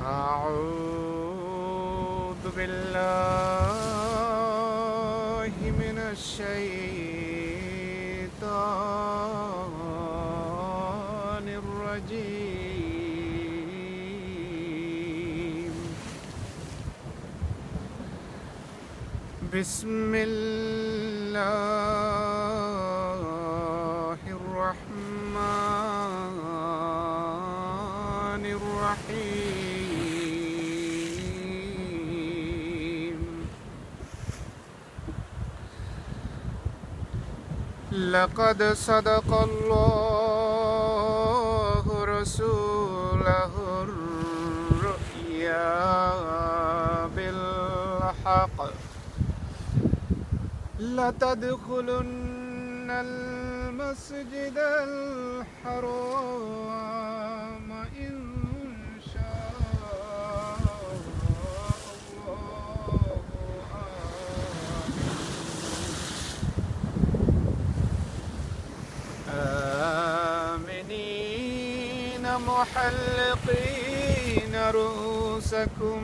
أعوذ بالله من الشيطان الرجيم. بسم الله الرحمن الرحيم. لقد صدق الله رسوله الرؤيا بالحق لتدخلن المسجد الحرام إن شاء الله آمنين محلقين رؤوسكم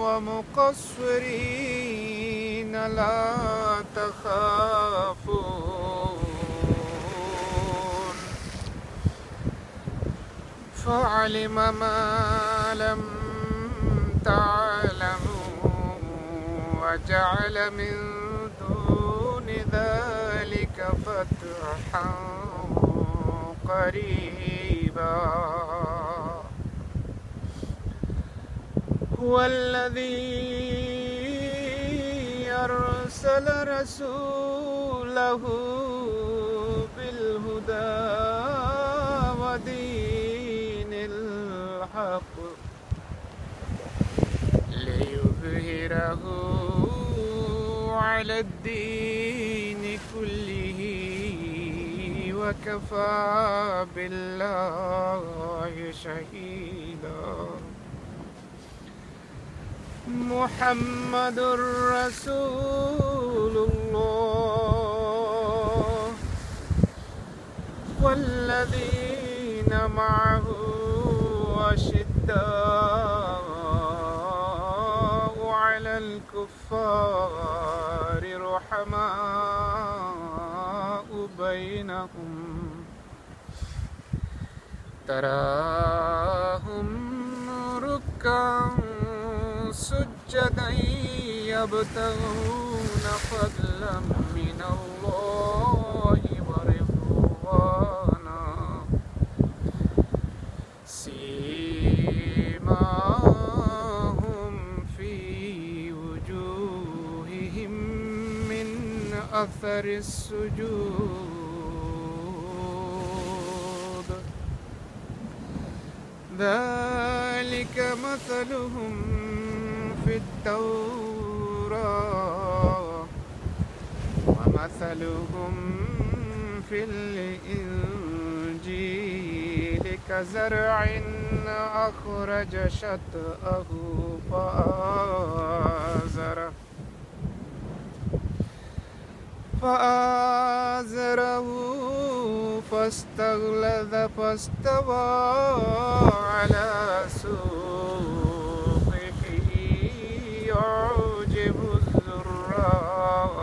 ومقصرين لا تخافون فعلم ما لم تعلموا وجعل من دون ذلك فتحا قريبا. هو الذي أرسل رسوله بالهدى ودين الحق ليظهره على الدين كله وكفى بالله شهيدا. محمد رسول الله والذين معه أشداء على الكفار رحماء بينهم تراهم ركعا سجدا يبتغون فضلا من الله ورضوانا سيماهم في وجوههم من أثر السجود ذلك مثلهم في التوراة ومثلهم في الإنجيل كزرع أخرج شطأه فآزره فاستغلظ فاستوى على سوقه يعجب الزراع